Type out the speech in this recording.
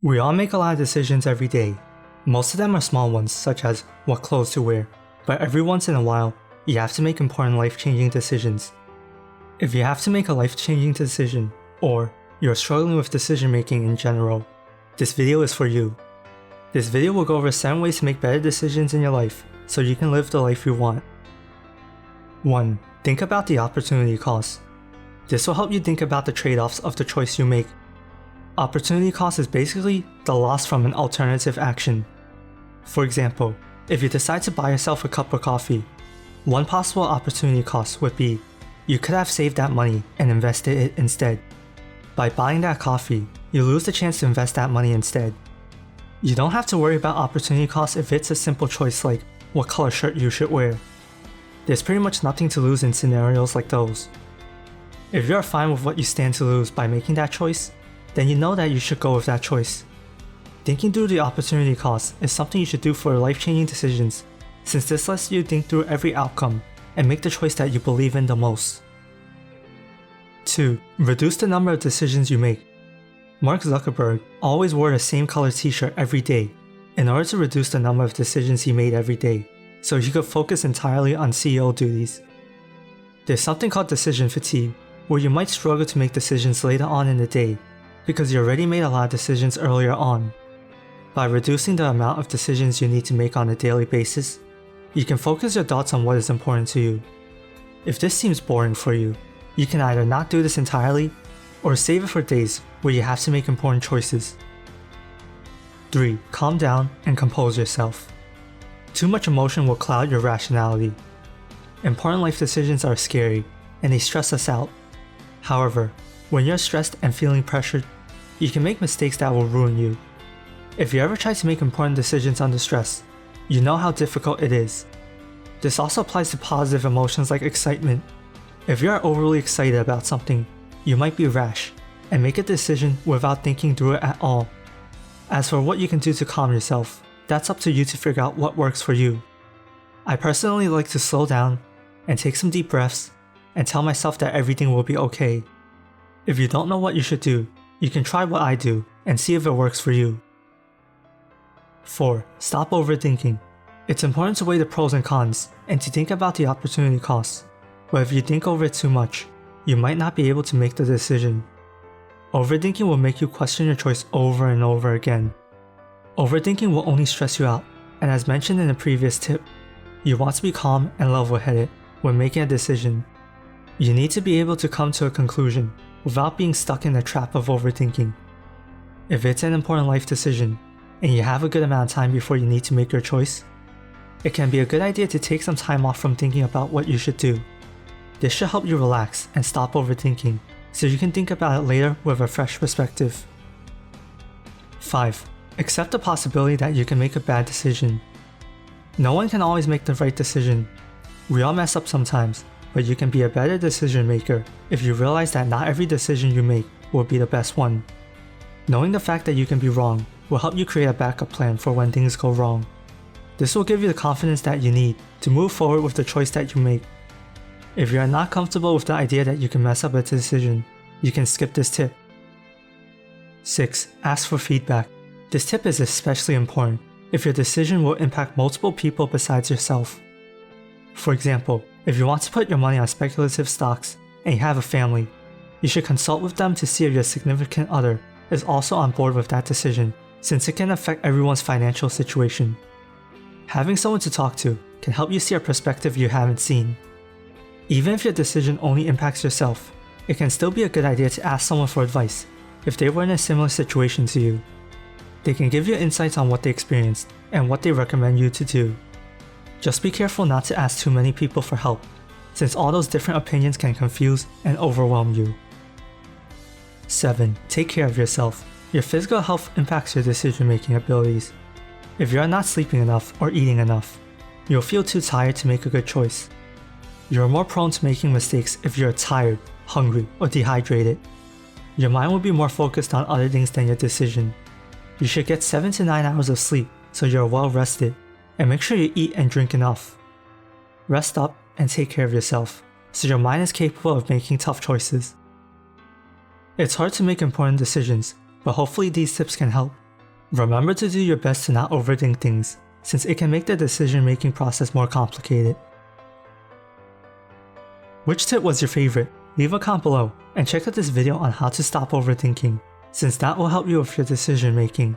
We all make a lot of decisions every day. Most of them are small ones, such as what clothes to wear, but every once in a while, you have to make important life-changing decisions. If you have to make a life-changing decision, or you're struggling with decision-making in general, this video is for you. This video will go over 7 ways to make better decisions in your life, so you can live the life you want. 1. Think about the opportunity cost. This will help you think about the trade-offs of the choice you make. Opportunity cost is basically the loss from an alternative action. For example, if you decide to buy yourself a cup of coffee, one possible opportunity cost would be you could have saved that money and invested it instead. By buying that coffee, you lose the chance to invest that money instead. You don't have to worry about opportunity costs if it's a simple choice like what color shirt you should wear. There's pretty much nothing to lose in scenarios like those. If you're fine with what you stand to lose by making that choice, then you know that you should go with that choice. Thinking through the opportunity cost is something you should do for life-changing decisions, since this lets you think through every outcome and make the choice that you believe in the most. 2. Reduce the number of decisions you make. Mark Zuckerberg always wore the same color t-shirt every day in order to reduce the number of decisions he made every day, so he could focus entirely on CEO duties. There's something called decision fatigue, where you might struggle to make decisions later on in the day because you already made a lot of decisions earlier on. By reducing the amount of decisions you need to make on a daily basis, you can focus your thoughts on what is important to you. If this seems boring for you, you can either not do this entirely or save it for days where you have to make important choices. 3. Calm down and compose yourself. Too much emotion will cloud your rationality. Important life decisions are scary and they stress us out. However, when you're stressed and feeling pressured, you can make mistakes that will ruin you. If you ever try to make important decisions under stress, you know how difficult it is. This also applies to positive emotions like excitement. If you are overly excited about something, you might be rash and make a decision without thinking through it at all. As for what you can do to calm yourself, that's up to you to figure out what works for you. I personally like to slow down and take some deep breaths and tell myself that everything will be okay. If you don't know what you should do, you can try what I do and see if it works for you. 4. Stop overthinking. It's important to weigh the pros and cons and to think about the opportunity costs, but if you think over it too much, you might not be able to make the decision. Overthinking will make you question your choice over and over again. Overthinking will only stress you out, and as mentioned in the previous tip, you want to be calm and level-headed when making a decision. You need to be able to come to a conclusion without being stuck in the trap of overthinking. If it's an important life decision, and you have a good amount of time before you need to make your choice, it can be a good idea to take some time off from thinking about what you should do. This should help you relax and stop overthinking, so you can think about it later with a fresh perspective. 5. Accept the possibility that you can make a bad decision. No one can always make the right decision. We all mess up sometimes, but you can be a better decision maker if you realize that not every decision you make will be the best one. Knowing the fact that you can be wrong will help you create a backup plan for when things go wrong. This will give you the confidence that you need to move forward with the choice that you make. If you are not comfortable with the idea that you can mess up a decision, you can skip this tip. 6. Ask for feedback. This tip is especially important if your decision will impact multiple people besides yourself. For example, if you want to put your money on speculative stocks and you have a family, you should consult with them to see if your significant other is also on board with that decision, since it can affect everyone's financial situation. Having someone to talk to can help you see a perspective you haven't seen. Even if your decision only impacts yourself, it can still be a good idea to ask someone for advice if they were in a similar situation to you. They can give you insights on what they experienced and what they recommend you to do. Just be careful not to ask too many people for help, since all those different opinions can confuse and overwhelm you. 7. Take care of yourself. Your physical health impacts your decision-making abilities. If you are not sleeping enough or eating enough, you'll feel too tired to make a good choice. You're more prone to making mistakes if you're tired, hungry, or dehydrated. Your mind will be more focused on other things than your decision. You should get 7 to 9 hours of sleep so you're well rested, and make sure you eat and drink enough. Rest up and take care of yourself, so your mind is capable of making tough choices. It's hard to make important decisions, but hopefully these tips can help. Remember to do your best to not overthink things, since it can make the decision-making process more complicated. Which tip was your favorite? Leave a comment below, and check out this video on how to stop overthinking, since that will help you with your decision making.